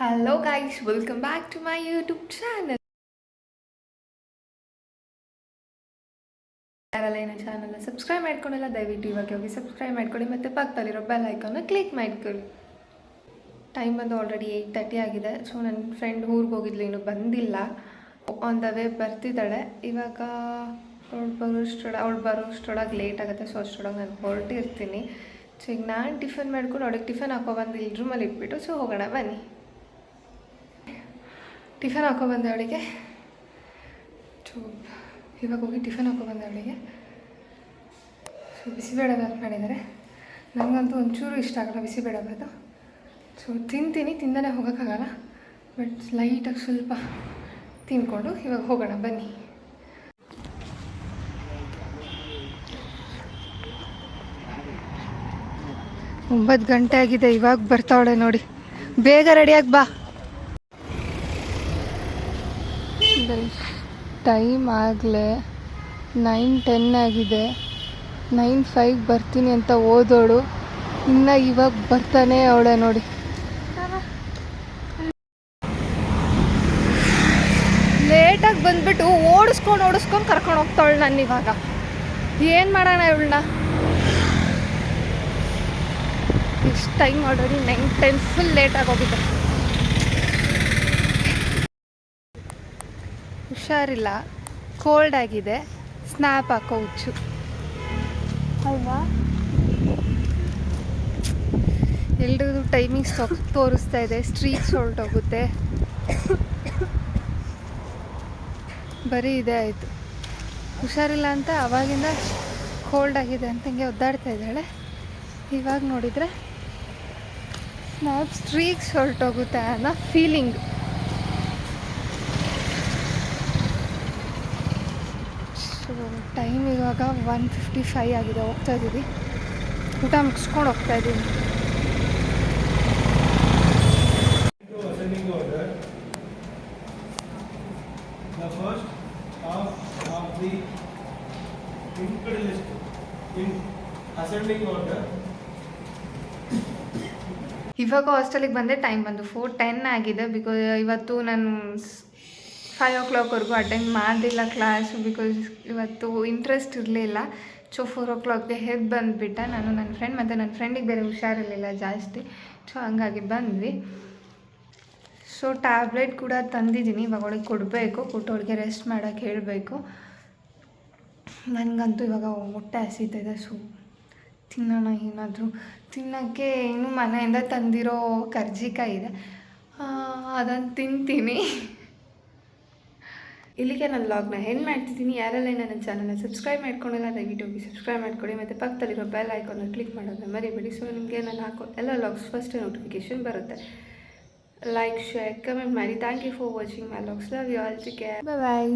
Hello guys, welcome back to my YouTube channel. ಯಾರೆಲ್ಲ ನನ್ನ ಚಾನಲ್ನ ಸಬ್ಸ್ಕ್ರೈಬ್ ಮಾಡ್ಕೊಂಡಿಲ್ಲ ದಯವಿಟ್ಟು ಇವಾಗ ಹೋಗಿ ಸಬ್ಸ್ಕ್ರೈಬ್ ಮಾಡ್ಕೊಳ್ಳಿ ಮತ್ತು ಪಕ್ಕದಲ್ಲಿರೋ ಬೆಲ್ ಐಕಾನ್ನ ಕ್ಲಿಕ್ ಮಾಡ್ಕೊಳ್ಳಿ. ಟೈಮ್ ಬಂದು ಆಲ್ರೆಡಿ 8:30 ಆಗಿದೆ. ಸೊ ನನ್ನ ಫ್ರೆಂಡ್ ಊರಿಗೆ ಹೋಗಿದ್ಲು, ಇನ್ನೂ ಬಂದಿಲ್ಲ. ಆನ್ ದ ವೇ ಬರ್ತಿದ್ದಾಳೆ. ಇವಾಗ ಅವಳು ಬರೋಷ್ಟೊಳಗೆ ಲೇಟ್ ಆಗುತ್ತೆ. ಸೊ ಅಷ್ಟೊಳಗೆ ನಾನು ಹೊರಟಿರ್ತೀನಿ. ಸೊ ಈಗ ನಾನು ಟಿಫನ್ ಮಾಡ್ಕೊಂಡು ಅವಳಿಗೆ ಟಿಫನ್ ಹಾಕೊಬಂದು ಇಲ್ಲಿ ರೂಮಲ್ಲಿ ಇಟ್ಬಿಟ್ಟು ಸೊ ಹೋಗೋಣ ಬನ್ನಿ. ಟಿಫನ್ ಹಾಕೊಬಂದೆ ಅವಳಿಗೆ. ಇವಾಗ ಹೋಗಿ ಟಿಫನ್ ಹಾಕೊಬಂದೆ ಅವಳಿಗೆ. ಸೊ ಬಿಸಿಬೇಳೆ ಬಾತ್ ಮಾಡಿದ್ದಾರೆ. ನನಗಂತೂ ಒಂಚೂರು ಇಷ್ಟ ಆಗಲ್ಲ ಬಿಸಿಬೇಳೆ ಬಾತು. ಸೊ ತಿಂತೀನಿ, ತಿಂದನೇ ಹೋಗೋಕ್ಕಾಗಲ್ಲ. ಬಟ್ ಲೈಟಾಗಿ ಸ್ವಲ್ಪ ತಿನ್ಕೊಂಡು ಇವಾಗ ಹೋಗೋಣ ಬನ್ನಿ. ಒಂಬತ್ತು ಗಂಟೆ ಆಗಿದೆ, ಇವಾಗ ಬರ್ತಾವಳೆ ನೋಡಿ. ಬೇಗ ರೆಡಿಯಾಗಿ ಬಾ. ಟೈಮ್ ಆಗಲೇ 9:10 ಆಗಿದೆ. 9:05 ಬರ್ತೀನಿ ಅಂತ ಓದೋಳು ಇನ್ನು ಇವಾಗ ಬರ್ತಾನೆ ಅವಳೆ ನೋಡಿ. ಲೇಟಾಗಿ ಬಂದ್ಬಿಟ್ಟು ಓಡಿಸ್ಕೊಂಡು ಕರ್ಕೊಂಡು ಹೋಗ್ತಾವಳು ನಾನು. ಇವಾಗ ಏನು ಮಾಡೋಣ ಇವಳನ್ನ? ಇಷ್ಟು ಟೈಮ್ ಆಲ್ರೆಡಿ 9:10, ಫುಲ್ ಲೇಟಾಗಿ ಹೋಗಿದೆ. ಹುಷಾರಿಲ್ಲ, ಕೋಲ್ಡ್ ಆಗಿದೆ, ಸ್ನ್ಯಾಪ್ ಹಾಕೋ ಹುಚ್ಚು ಅಲ್ವಾ? ಎಲ್ರಿಗೂ ಟೈಮಿಂಗ್ಸ್ ತೋರಿಸ್ತಾ ಇದೆ. ಸ್ಟ್ರೀಕ್ಸ್ ಹೊರಟೋಗುತ್ತೆ, ಬರೀ ಇದೇ ಆಯಿತು. ಹುಷಾರಿಲ್ಲ ಅಂತ ಅವಾಗಿಂದ ಕೋಲ್ಡ್ ಆಗಿದೆ ಅಂತ ಹಿಂಗೆ ಒದ್ದಾಡ್ತಾ ಇದ್ದಾಳೆ. ಇವಾಗ ನೋಡಿದರೆ ಸ್ನ್ಯಾಪ್ ಸ್ಟ್ರೀಕ್ಸ್ ಹೊರಟೋಗುತ್ತೆ ಅನ್ನೋ ಫೀಲಿಂಗ್. ಟೈಮ್ ಇವಾಗ 1:55 ಆಗಿದೆ. ಹೋಗ್ತಾ ಇದ್ದೀವಿ, ಊಟ ಮುಗಿಸ್ಕೊಂಡು ಹೋಗ್ತಾ ಇದ್ದೀನಿ. ಇವಾಗ ಹಾಸ್ಟೆಲಿಗೆ ಬಂದೆ. ಟೈಮ್ ಬಂದು 4:10 ಆಗಿದೆ. ಬಿಕಾಸ್ ಇವತ್ತು ನಾನು 5 o'clockವರೆಗೂ ಅಟೆಂಡ್ ಮಾಡಲಿಲ್ಲ ಕ್ಲಾಸು. ಬಿಕಾಸ್ ಇವತ್ತು ಇಂಟ್ರೆಸ್ಟ್ ಇರಲಿಲ್ಲ. ಸೊ 4 o'clockಗೆ ಎದ್ದು ಬಂದುಬಿಟ್ಟೆ ನಾನು, ನನ್ನ ಫ್ರೆಂಡ್. ಮತ್ತು ನನ್ನ ಫ್ರೆಂಡಿಗೆ ಬೇರೆ ಹುಷಾರಿರಲಿಲ್ಲ ಜಾಸ್ತಿ. ಸೊ ಹಂಗಾಗಿ ಬಂದ್ವಿ. ಸೊ ಟ್ಯಾಬ್ಲೆಟ್ ಕೂಡ ತಂದಿದ್ದೀನಿ, ಇವಾಗ ಅವಳಿಗೆ ಕೊಡಬೇಕು. ಕೊಟ್ಟು ಅವಳಿಗೆ ರೆಸ್ಟ್ ಮಾಡೋಕ್ಕೆ ಹೇಳಬೇಕು. ನನಗಂತೂ ಇವಾಗ ಹೊಟ್ಟೆ ಹಸಿತಿದೆ. ಸೊ ತಿನ್ನೋಣ ಏನಾದರೂ. ತಿನ್ನೋಕ್ಕೆ ಇನ್ನೂ ಮನೆಯಿಂದ ತಂದಿರೋ ಕರ್ಜಿಕಾಯಿ ಇದೆ, ಅದನ್ನು ತಿಂತೀನಿ. ಇಲ್ಲಿಗೆ ನನ್ನ ವ್ಲಾಗ್ನ ಎಂಡ್ ಮಾಡ್ತಿದ್ದೀನಿ. ಯಾರೆಲ್ಲ ನನ್ನ ಚಾನಲ್ನ ಸಬ್ಸ್ಕ್ರೈಬ್ ಮಾಡ್ಕೊಂಡಿಲ್ಲ ದಯವಿಟ್ಟು ಹೋಗಿ ಸಬ್ಸ್ಕ್ರೈಬ್ ಮಾಡ್ಕೊಳ್ಳಿ. ಮತ್ತು ಪಕ್ಕದಲ್ಲಿರೋ ಬೆಲ್ ಐಕಾನ್ನ ಕ್ಲಿಕ್ ಮಾಡೋದನ್ನ ಮರಿಬೇಡಿ. ಸೊ ನಿಮಗೆ ನಾನು ಹಾಕೋ ಎಲ್ಲ ವ್ಲಾಗ್ಸ್ ಫಸ್ಟ್ ನೋಟಿಫಿಕೇಷನ್ ಬರುತ್ತೆ. ಲೈಕ್, ಶೇರ್, ಕಮೆಂಟ್ ಮಾಡಿ. Thank you for watching my vlogs. Love you all. Take care. Bye.